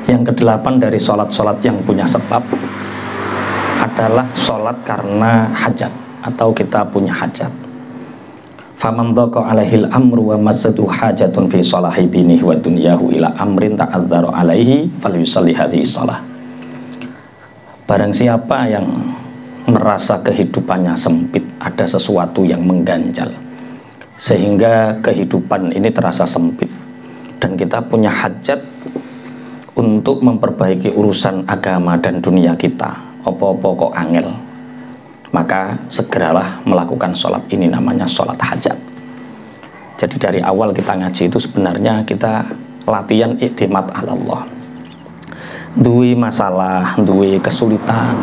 Yang kedelapan dari sholat-sholat yang punya sebab adalah sholat karena hajat atau kita punya hajat. Faman dhaqa alaihil amru wa massatu hajatun fi sholahi dinihi wa dunyahu ila amrin ta'adzzaru alaihi falyusalli hadhihi shalah. Barang siapa yang merasa kehidupannya sempit, ada sesuatu yang mengganjal sehingga kehidupan ini terasa sempit, dan kita punya hajat untuk memperbaiki urusan agama dan dunia kita, opo-opo kok angel, maka segeralah melakukan sholat ini, namanya sholat hajat. Jadi dari awal kita ngaji itu sebenarnya kita latihan iktimat ala Allah. Duwe masalah, duwe kesulitan,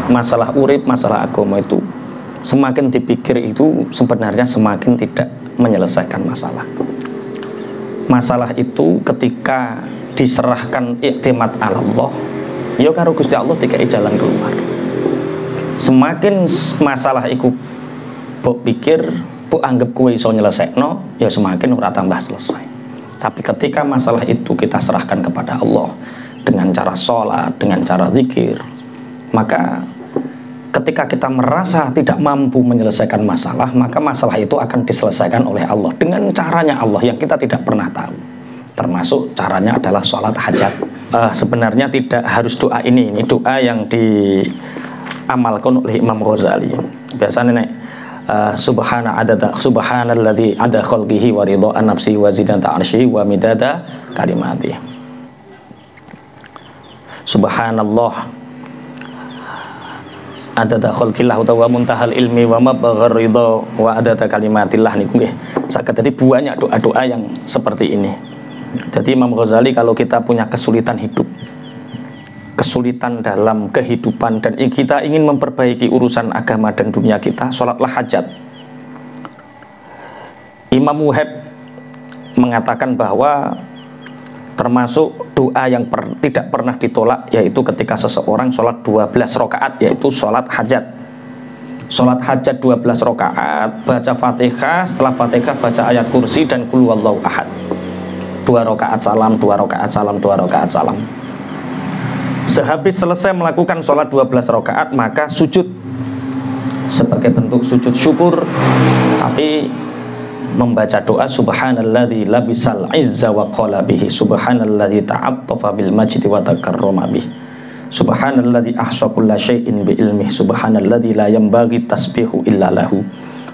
masalah urip, masalah agama itu semakin dipikir itu sebenarnya semakin tidak menyelesaikan masalah. Masalah itu ketika diserahkan iktimat ala Allah, ya karo Gusti Allah dikai jalan keluar. Semakin masalah iku mbok pikir, mbok anggap kowe iso nyelesekno, ya semakin ora tambah selesai. Tapi ketika masalah itu kita serahkan kepada Allah dengan cara sholat, dengan cara zikir, maka ketika kita merasa tidak mampu menyelesaikan masalah, maka masalah itu akan diselesaikan oleh Allah dengan caranya Allah yang kita tidak pernah tahu. Termasuk caranya adalah sholat hajat. Sebenarnya tidak harus doa ini doa yang diamalkan oleh Imam Ghazali. Biasanya nek subhanalladzi ada khalqihi wa ridha nafsi wa zinata arsyihi wa midada kalimati. Subhanallah adada khalqillah wa muntahal ilmi wa mabghar ridha wa adada kalimatillah niku nggih. Saged dadi banyak doa-doa yang seperti ini. Jadi Imam Ghazali kalau kita punya kesulitan hidup, kesulitan dalam kehidupan, dan kita ingin memperbaiki urusan agama dan dunia kita, sholatlah hajat. Imam Wahab mengatakan bahwa termasuk doa yang tidak pernah ditolak yaitu ketika seseorang sholat 12 rakaat, yaitu sholat hajat. Sholat hajat 12 rakaat, baca Fatihah, setelah Fatihah baca ayat kursi dan qul huwallahu ahad. 2 rakaat salam, 2 rakaat salam, 2 rakaat salam. Sehabis selesai melakukan sholat 12 rakaat, maka sujud sebagai bentuk sujud syukur, tapi membaca doa subhanalladzi labisal izza wa qala bihi, subhanalladzi ta'attafa bil majdi wa takarrama bihi, subhanalladzi ahsa kulla syai'in bi ilmihi, subhanalladzi la yanbaghi tasbihu illa lahu,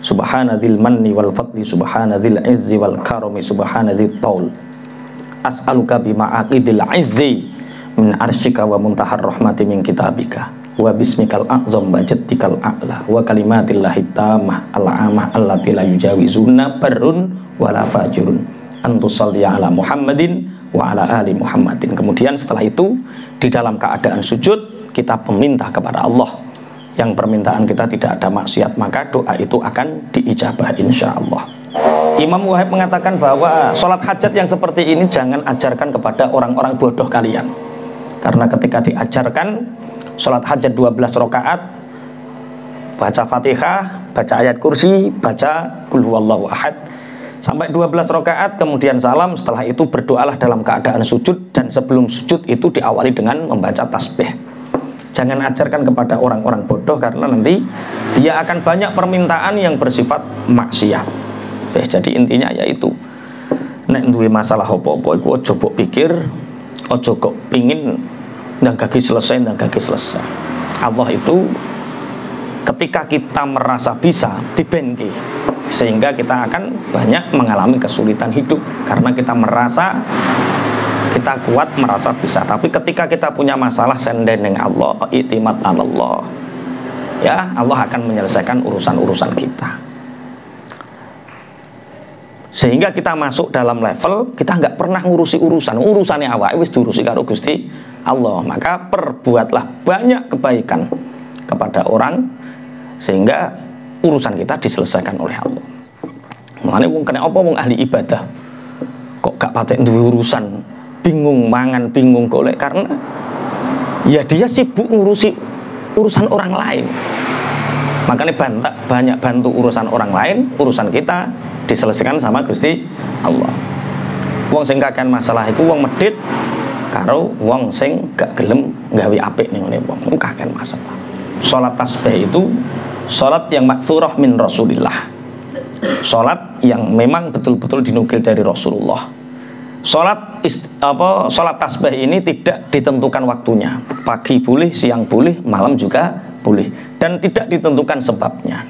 subhanadzil manni wal fadli, subhanadzil izzi wal karami, subhanadzil taul, as'aluka bima'aqidil izzi min arsyika wa muntahar rahmati min kitabika wa bismikal a'zam wa jaddikal a'la wa kalimatillahi tamah al-amah allati la yujawizuna barun wala fajirun antusalli ala Muhammadin wa ala ali Muhammadin. Kemudian setelah itu di dalam keadaan sujud kita meminta kepada Allah yang permintaan kita tidak ada maksiat, maka doa itu akan diijabah insyaallah. Imam Wahab mengatakan bahwa sholat hajat yang seperti ini jangan ajarkan kepada orang-orang bodoh kalian, karena ketika diajarkan sholat hajat 12 rakaat, baca Fatihah, baca ayat kursi, baca qul huwallahu ahad sampai 12 rakaat, kemudian salam, setelah itu berdoalah dalam keadaan sujud, dan sebelum sujud itu diawali dengan membaca tasbih. Jangan ajarkan kepada orang-orang bodoh, karena nanti dia akan banyak permintaan yang bersifat maksiat. Jadi intinya yaitu nek duwe masalah apa-apa iku aja mbok pikir, aja kok pingin ndang gagi selesai. Allah itu ketika kita merasa bisa dibenki, sehingga kita akan banyak mengalami kesulitan hidup karena kita merasa kita kuat, merasa bisa. Tapi ketika kita punya masalah senden ning Allah, iktimat Allah, ya Allah akan menyelesaikan urusan-urusan kita. Sehingga kita masuk dalam level kita nggak pernah ngurusi urusannya awake wis diurusi karo Gusti Allah. Maka perbuatlah banyak kebaikan kepada orang sehingga urusan kita diselesaikan oleh Allah. Makanya wong kena apa wong ahli ibadah kok gak patek duwe urusan, bingung mangan, bingung golek, karena ya dia sibuk ngurusi urusan orang lain. Makanya banyak bantu urusan orang lain, urusan kita diselesaikan sama Gusti Allah. Wong sing kakean masalah iku wong medhit karo wong sing gak gelem gawe apik ning ngene wong. Kaken masalah. Salat tasbih itu salat yang maksurah min Rasulillah. Salat yang memang betul-betul dinukil dari Rasulullah. Salat tasbih ini tidak ditentukan waktunya. Pagi boleh, siang boleh, malam juga boleh, dan tidak ditentukan sebabnya.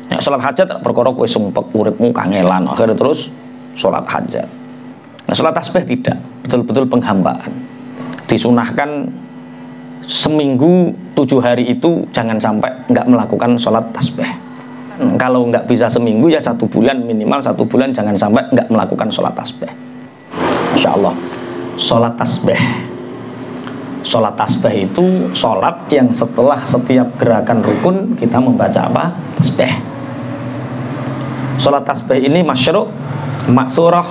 Ya, salat hajat perkara kowe sumpek uripmu kangelan akhirnya terus salat hajat. Nah, salat tasbih tidak, betul-betul penghambaan. Disunahkan seminggu 7 hari itu jangan sampai nggak melakukan salat tasbih. Kalau nggak bisa seminggu ya 1 bulan, minimal 1 bulan jangan sampai nggak melakukan salat tasbih. Insya Allah. Salat tasbih. Salat tasbih itu salat yang setelah setiap gerakan rukun kita membaca apa? Tasbih. Salat tasbih ini masyru', maksurah.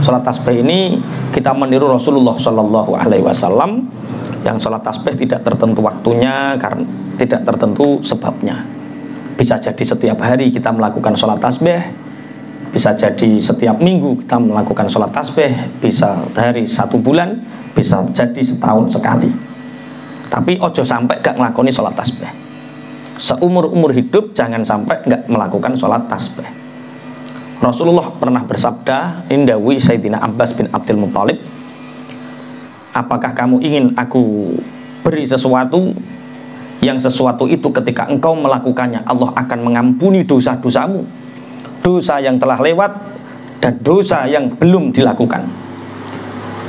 Salat tasbih ini kita meniru Rasulullah Shallallahu Alaihi Wasallam yang salat tasbih tidak tertentu waktunya karena tidak tertentu sebabnya. Bisa jadi setiap hari kita melakukan salat tasbih, bisa jadi setiap minggu kita melakukan salat tasbih, bisa dari 1 bulan, bisa jadi setahun sekali. Tapi ojo sampai gak ngelakoni salat tasbih. Seumur-umur hidup jangan sampai gak melakukan salat tasbih. Rasulullah pernah bersabda, indawi Sayyidina Abbas bin Abdul Muttalib, apakah kamu ingin aku beri sesuatu yang sesuatu itu ketika engkau melakukannya Allah akan mengampuni dosa-dosamu, dosa yang telah lewat dan dosa yang belum dilakukan,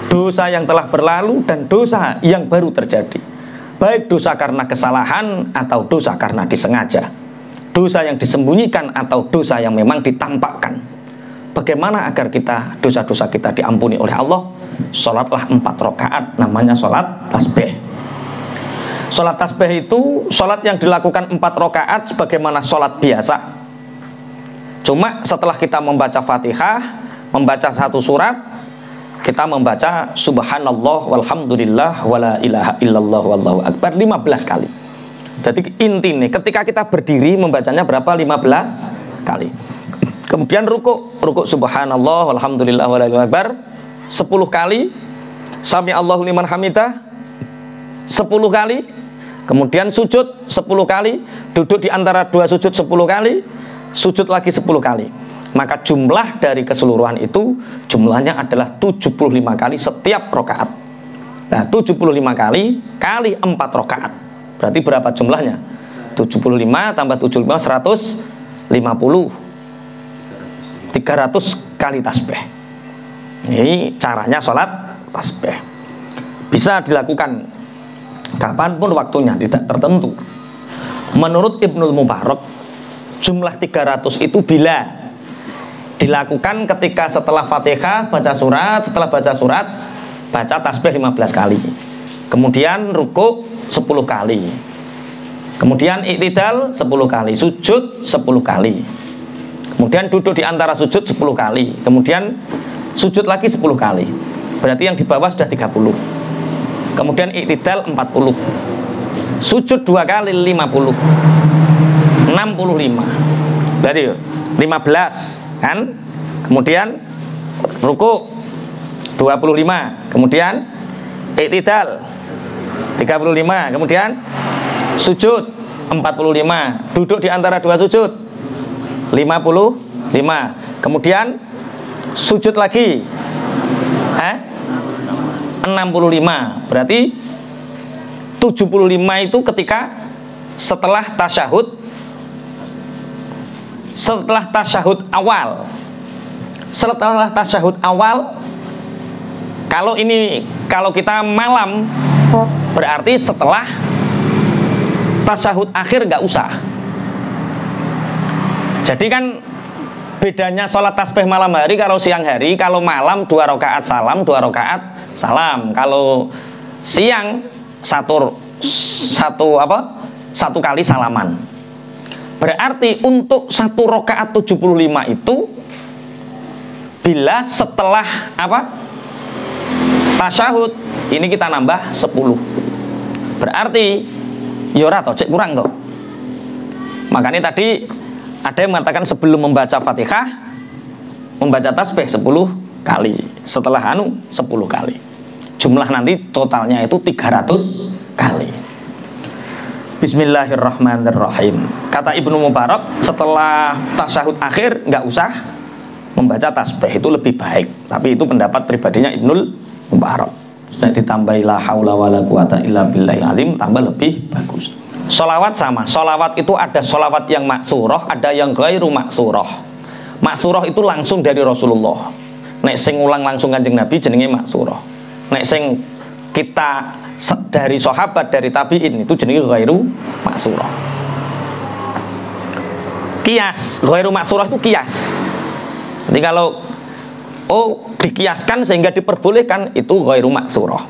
dosa yang telah berlalu dan dosa yang baru terjadi, baik dosa karena kesalahan atau dosa karena disengaja, dosa yang disembunyikan atau dosa yang memang ditampakkan. Bagaimana agar kita dosa-dosa kita diampuni oleh Allah? Salatlah 4 rakaat, namanya salat tasbih. Salat tasbih itu salat yang dilakukan 4 rakaat sebagaimana salat biasa. Cuma setelah kita membaca Fatihah, membaca 1 surat, kita membaca subhanallah walhamdulillah wala ilaha illallah wallahu akbar 15 kali. Jadi intinya ketika kita berdiri membacanya berapa? 15 kali. Kemudian rukuk subhanallah walhamdulillah wala ilaha akbar 10 kali. Sami Allahu liman hamidah 10 kali. Kemudian sujud 10 kali, duduk di antara 2 sujud 10 kali, sujud lagi 10 kali. Maka jumlah dari keseluruhan itu jumlahnya adalah 75 kali setiap rakaat. Nah, 75 kali kali 4 rakaat. Berarti berapa jumlahnya? 75 tambah 75 150. 300 kali tasbih. Ini caranya sholat tasbih. Bisa dilakukan kapanpun waktunya, tidak tertentu. Menurut Ibnul Mubarak, jumlah 300 itu bila dilakukan ketika setelah Fatihah baca surat, setelah baca surat baca tasbih 15 kali, kemudian rukuk 10 kali, kemudian iktidal 10 kali, sujud 10 kali, kemudian duduk di antara sujud 10 kali, kemudian sujud lagi 10 kali. Berarti yang di bawah sudah 30. Kemudian iktidal 40, sujud 2 kali 50, 65. Berarti 15 kan? Kemudian rukuk 25, kemudian iktidal 35, kemudian sujud 45, duduk di antara 2 sujud 55, kemudian sujud lagi 65. Berarti 75 itu ketika setelah tasyahud awal. Setelah tasyahud awal, kalau kita malam berarti setelah tasyahud akhir nggak usah. Jadi kan bedanya sholat tasbih malam hari kalau siang hari. Kalau malam 2 rakaat salam, 2 rakaat salam. Kalau siang satu kali salaman. Berarti untuk 1 rakaat 75 itu bila setelah tasyahud ini kita nambah 10. Berarti yora toh cek kurang toh. Makanya tadi ada yang mengatakan sebelum membaca Fatihah membaca tasbih 10 kali, setelah 10 kali. jumlah nanti totalnya itu 300 kali. Bismillahirrahmanirrahim. Kata Ibnu Mubarak, setelah tasyahud akhir nggak usah membaca tasbih, itu lebih baik. Tapi itu pendapat pribadinya Ibnul Mubarak. Sudah ditambahi la haula wala quwata illa billahil azim, tambah lebih bagus. Sholawat sama. Sholawat itu ada sholawat yang maksurah, ada yang ghairu maksurah. Maksurah itu langsung dari Rasulullah. Nek sing ulang langsung Kanjeng Nabi jenenge maksurah. Nek sing kita dari sahabat, dari tabi'in itu jenenge ghairu maksurah. Kias, ghairu maksurah itu kias. Jadi kalau dikiaskan sehingga diperbolehkan, itu ghairu maksurah.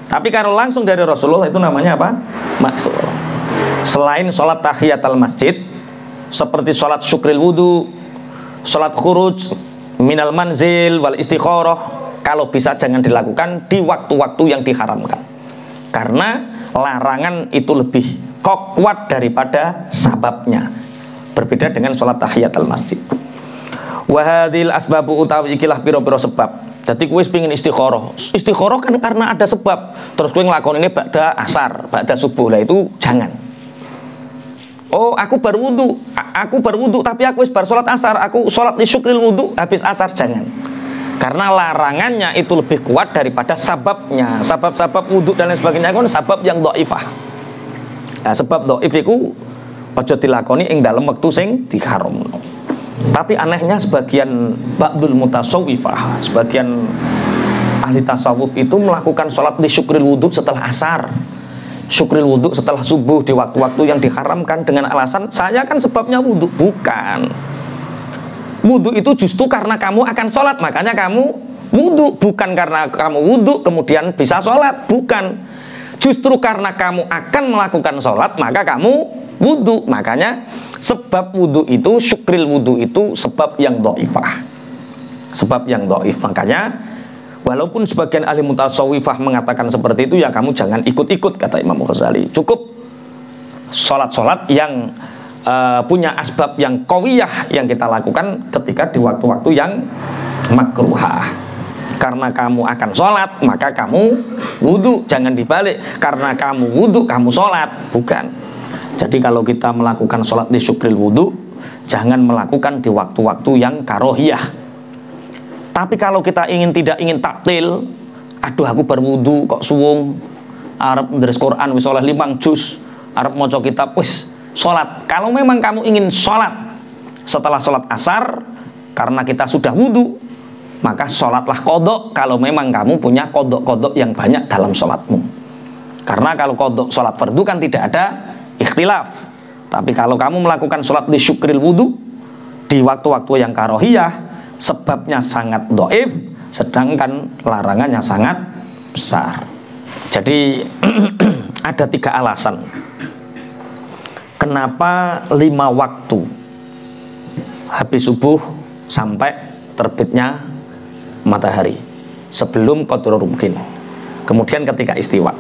Tapi kalau langsung dari Rasulullah itu namanya apa? Maksurah. Selain sholat tahiyatul masjid, seperti sholat syukril wudu, sholat khuruj minal manzil wal istikharah, kalau bisa jangan dilakukan di waktu-waktu yang diharamkan, karena larangan itu lebih kuat daripada sababnya. Berbeda dengan sholat tahiyatul masjid. Wahadil asbabu utawi ikilah piro-piro sebab. Jadi kuis pingin istikharah. Istikharah kan karena ada sebab. Terus kue ngelakon ini ba'da asar, ba'da subuh, lah itu jangan. Oh, aku baru wudhu, tapi aku bar sholat asar, aku sholat di syukril wudhu habis asar, jangan. Karena larangannya itu lebih kuat daripada sababnya. Sabab-sabab wudhu dan lain sebagainya kan sabab yang dhaifah. Nah, sebab dhaif itu ojo dilakoni ing dalam waktu sing diharamno. Tapi anehnya sebagian ba'dul mutasawwifah, sebagian ahli tasawuf itu melakukan sholat di syukril wudhu setelah asar, syukril wudhu setelah subuh di waktu-waktu yang diharamkan dengan alasan saya kan sebabnya wudhu. Bukan. Wudhu itu justru karena kamu akan sholat, makanya kamu wudhu. Bukan karena kamu wudhu kemudian bisa sholat. Bukan. Justru karena kamu akan melakukan sholat, maka kamu wudhu. Makanya sebab wudhu itu, syukril wudhu itu sebab yang dhaifah. Sebab yang dhaif. Makanya walaupun sebagian ahli mutasawwifah mengatakan seperti itu, ya kamu jangan ikut-ikut, kata Imam Ghazali. Cukup sholat-sholat yang punya asbab yang qawiyah yang kita lakukan ketika di waktu-waktu yang makruhah. Karena kamu akan sholat, maka kamu wudhu. Jangan dibalik, karena kamu wudhu, kamu sholat. Bukan. Jadi kalau kita melakukan sholat di syukril wudhu, jangan melakukan di waktu-waktu yang karohiyah. Tapi kalau kita tidak ingin taktil, aduh aku berwudhu kok suwung, arep ndres Quran wis oleh 5 juz, arep maca kitab wis sholat. Kalau memang kamu ingin sholat setelah sholat asar, karena kita sudah wudhu, maka sholatlah kodok kalau memang kamu punya kodok-kodok yang banyak dalam sholatmu. Karena kalau kodok sholat fardu kan tidak ada ikhtilaf. Tapi kalau kamu melakukan sholat di syukril wudhu di waktu-waktu yang karohiyah, sebabnya sangat dhaif, sedangkan larangannya sangat besar. Jadi ada 3 alasan kenapa 5 waktu habis subuh sampai terbitnya matahari, sebelum qadrul rumkin, kemudian ketika istiwa,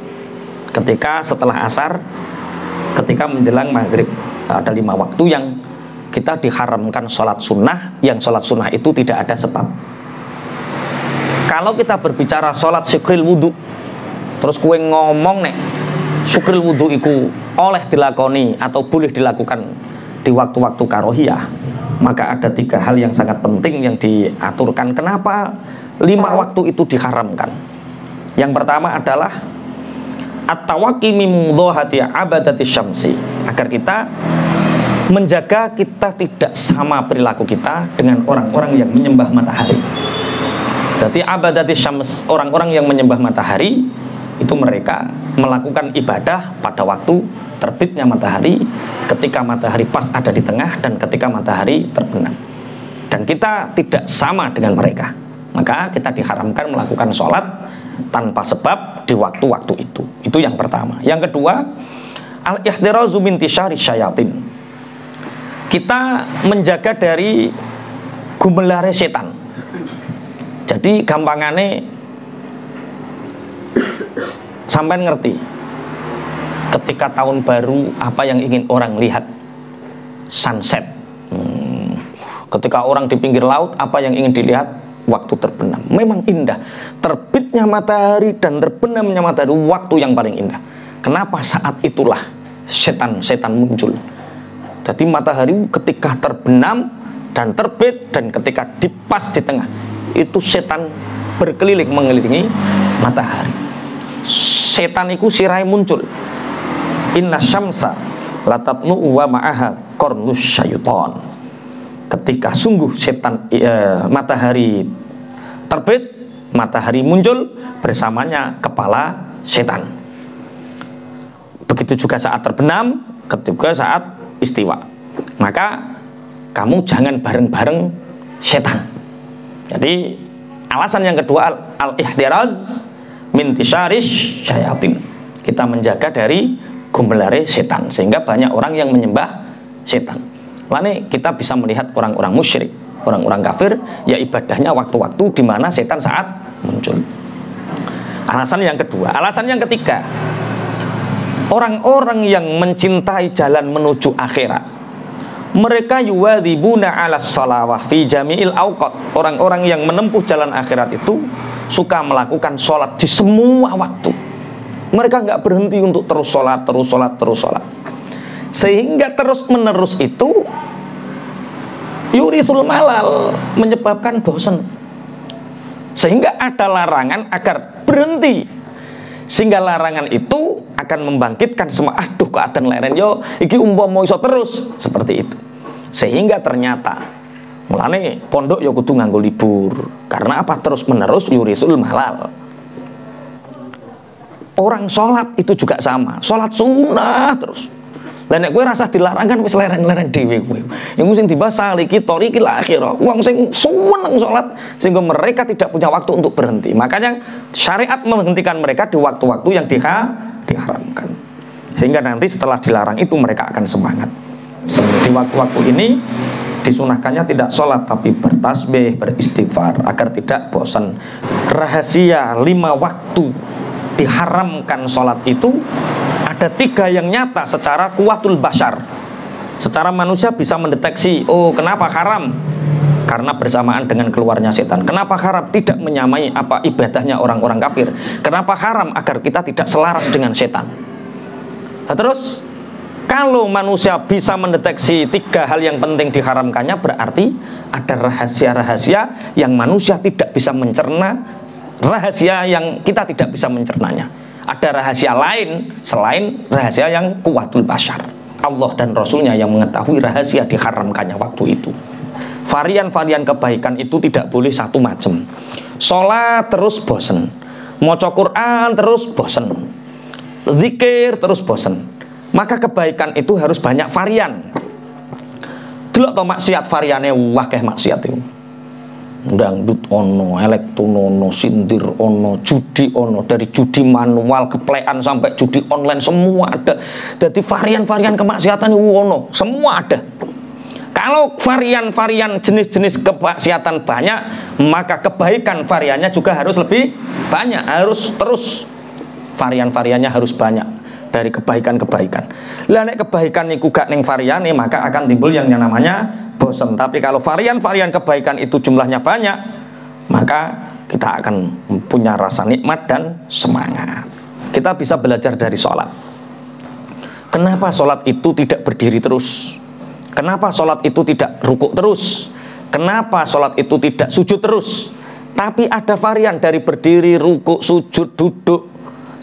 ketika setelah asar, ketika menjelang maghrib. Ada 5 waktu yang kita diharamkan sholat sunnah, yang sholat sunnah itu tidak ada sebab. Kalau kita berbicara sholat syukril wudhu, terus kue ngomong nek syukril wudhu itu oleh dilakoni atau boleh dilakukan di waktu-waktu karohiyah, maka ada 3 hal yang sangat penting yang diaturkan kenapa 5 waktu itu diharamkan. Yang pertama adalah at-tawaqi min mudhahati abadati syamsi, agar kita menjaga kita tidak sama perilaku kita dengan orang-orang yang menyembah matahari. Jadi abadati syams, orang-orang yang menyembah matahari itu mereka melakukan ibadah pada waktu terbitnya matahari, ketika matahari pas ada di tengah dan ketika matahari terbenam. Dan kita tidak sama dengan mereka, maka kita diharamkan melakukan sholat tanpa sebab di waktu-waktu itu. Itu yang pertama. Yang kedua, al-ihdirazu min intisyari syayatin. Kita menjaga dari gumelare setan. Jadi gampangane sampai ngerti, ketika tahun baru apa yang ingin orang lihat? Sunset. Ketika orang di pinggir laut, apa yang ingin dilihat? Waktu terbenam. Memang indah. Terbitnya terbitnya matahari dan terbenamnya matahari waktu yang paling indah. Kenapa? Saat itulah setan-setan muncul. Jadi matahari ketika terbenam dan terbit dan ketika pas di tengah, itu setan berkeliling mengelilingi matahari. Setan itu sirai muncul. Inna syamsa latatlu wa ma'aha kornus syaiton. Ketika sungguh setan matahari terbit, matahari muncul, bersamanya kepala setan. Begitu juga saat terbenam, ketika saat istiwa. Maka kamu jangan bareng-bareng setan. Jadi alasan yang kedua, al-ihtiraz min tisyaris syayatin. Kita menjaga dari gumelare setan, sehingga banyak orang yang menyembah setan. Lalu kita bisa melihat orang-orang musyrik, orang-orang kafir, ya ibadahnya waktu-waktu di mana setan saat muncul. Alasan yang kedua. Alasan yang ketiga, orang-orang yang mencintai jalan menuju akhirat, mereka yuwadzibuna 'alas shalawah fi jami'il awqat. Orang-orang yang menempuh jalan akhirat itu suka melakukan sholat di semua waktu. Mereka nggak berhenti untuk terus sholat, terus sholat, terus sholat. Sehingga terus menerus itu yurisul malal, menyebabkan bosan. Sehingga ada larangan agar berhenti. Sehingga larangan itu akan membangkitkan semua, aduh keadaan leren yo iki umpama iso terus seperti itu. Sehingga ternyata mulane pondok yo kudu nganggo libur. Karena apa? Terus menerus yurisul malal. Orang sholat itu juga sama, sholat sunnah terus. Lah nek kowe rasa dilarang kan wis leren-leren dhewe kowe. Yang sing dibahas saliki thoriqil akhirah. Wong sing seneng salat sehingga mereka tidak punya waktu untuk berhenti. Makanya syariat menghentikan mereka di waktu-waktu yang diharamkan. Sehingga nanti setelah dilarang itu mereka akan semangat. Di waktu-waktu ini disunahkannya tidak sholat tapi bertasbih, beristighfar agar tidak bosan. Rahasia 5 waktu diharamkan sholat itu ada 3 yang nyata secara kuwatul bashar. Secara manusia bisa mendeteksi, oh kenapa haram? Karena bersamaan dengan keluarnya setan. Kenapa haram? Tidak menyamai apa ibadahnya orang-orang kafir. Kenapa haram? Agar kita tidak selaras dengan setan. Nah, terus kalau manusia bisa mendeteksi 3 hal yang penting diharamkannya, berarti ada rahasia-rahasia yang manusia tidak bisa mencerna, rahasia yang kita tidak bisa mencernanya. Ada rahasia lain selain rahasia yang kuwatul bashar. Allah dan Rasulnya yang mengetahui rahasia diharamkannya waktu itu. Varian-varian kebaikan itu tidak boleh satu macam. Sholat terus bosen, maca Quran terus bosen, zikir terus bosen. Maka kebaikan itu harus banyak varian. Delok to maksiat variane wakeh maksiat itu. Dangdut ono, elektronono, sindir ono, judi ono, dari judi manual, keplean sampai judi online semua ada. Jadi varian-varian kemaksiatan itu ono, semua ada. Kalau varian-varian jenis-jenis kemaksiatan banyak, maka kebaikan variannya juga harus lebih banyak, harus terus varian-variannya harus banyak dari kebaikan-kebaikan. Lah nek kebaikan niku gak ning variane, maka akan timbul yang namanya bosan. Tapi kalau varian-varian kebaikan itu jumlahnya banyak, maka kita akan punya rasa nikmat dan semangat. Kita bisa belajar dari sholat. Kenapa sholat itu tidak berdiri terus? Kenapa sholat itu tidak rukuk terus? Kenapa sholat itu tidak sujud terus? Tapi ada varian dari berdiri, rukuk, sujud, duduk.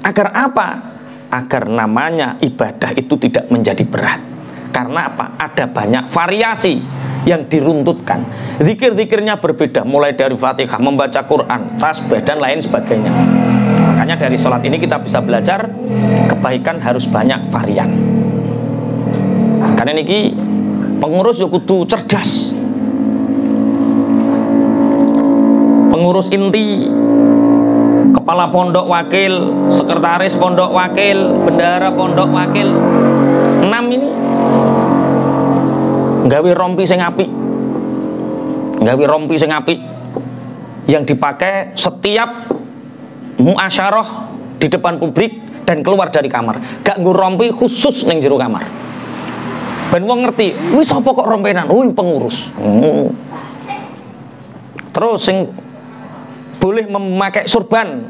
Agar apa? Agar namanya ibadah itu tidak menjadi berat. Karena apa? Ada banyak variasi yang diruntutkan. Zikir-zikirnya berbeda, mulai dari Fatihah, membaca Quran, tasbih dan lain sebagainya. Makanya dari sholat ini kita bisa belajar kebaikan harus banyak varian. Karena ini pengurus yo kudu cerdas. Pengurus inti, kepala pondok wakil, sekretaris pondok wakil, bendahara pondok wakil, 6 ini nggawe rompi sing apik, nggawe rompi sing apik yang dipakai setiap muasyarah di depan publik dan keluar dari kamar. Gak nggo rompi khusus ning jero kamar. Ben wong ngerti, wis sapa kok rompenan? Oh, pengurus. Terus sing boleh memakai surban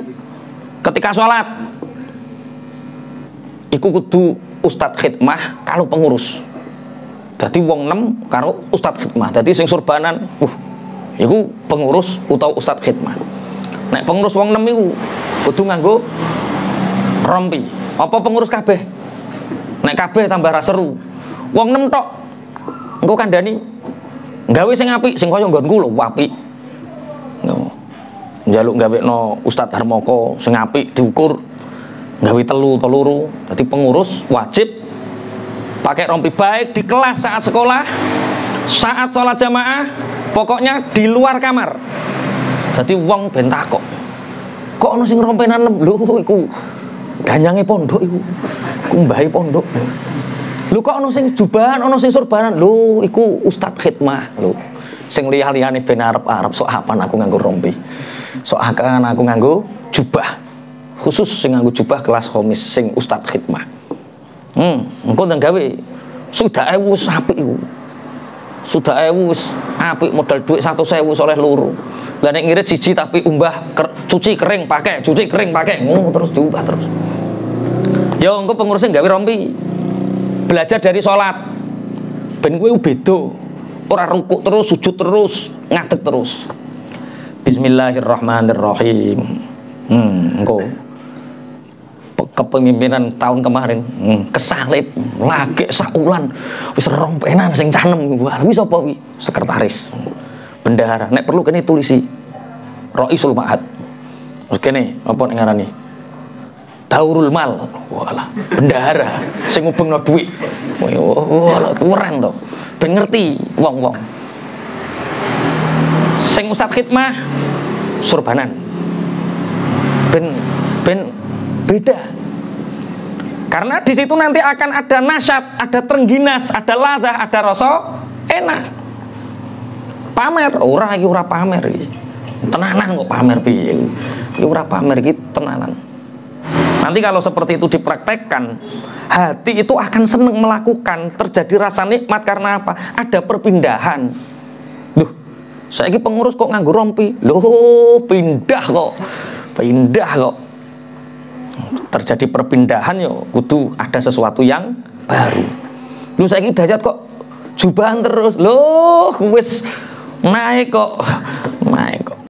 ketika sholat iku kudu ustadz khidmah kalau pengurus. Jadi wong 6 karo ustadz khidmah. Jadi sing surbanan iku pengurus utawa ustadz khidmah. Nek pengurus wong 6 iku kudu nganggo rompi. Apa pengurus kabeh? Nek kabeh tambah ra seru. Wong 6 tok. Engko kandhani gawe sing apik, sing kaya nggonku lho apik. Njaluk gawekno Ustadz Harmoko sing apik diukur gawe telu. Dadi pengurus wajib pakai rompi baik di kelas saat sekolah, saat sholat jamaah, pokoknya di luar kamar. Jadi wong ben takok. Kok ono sing rompenan lho iku ganyange pondok iku. Ku mbahe pondok. Lho kok ono sing jubahan, ono sing surbanan. Lho iku ustadz khidmah lho. Sing liyane ben arep-arep sok apan aku nganggo rompi. Sok akan aku nganggo jubah. Khusus sing nganggo jubah kelas khomis sing ustadz khidmah. Engko ndang gawe sudah 1000 apik iku. Sudah 1000 apik modal duit 100.000 oleh loro. Lah nek ngirit siji tapi umbah cuci kering pakai, terus diubah terus. Ya engko pengurusnya gawe rompi. Belajar dari sholat. Ben kowe beda. Ora rukuk terus, sujud terus, ngadeg terus. Bismillahirrahmanirrahim. Engko kepemimpinan tahun kemarin kesalip lagi saulan wis rompenan sing canem wis apa wi sekretaris bendahara nek perlu kene tulisi Raisul Ma'had terus kene apa nek ngarani Daurul Mal walah bendahara sing ngubengno dhuwit walah keren to ben ngerti wong-wong sing ustadz khidmah surbanan ben beda. Karena di situ nanti akan ada nasyat, ada trengginas, ada ladah, ada rasa enak. Pamer, ora iki ora pamer iki. Tenanan kok pamer piye. Iki ora pamer iki tenanan. Nanti kalau seperti itu dipraktekkan, hati itu akan senang melakukan, terjadi rasa nikmat karena apa? Ada perpindahan. Loh, saiki pengurus kok nganggo rompi. Loh, pindah kok. Terjadi perpindahan yo kudu ada sesuatu yang baru. Lu saiki dajat kok jubahan terus. Loh wis naik kok.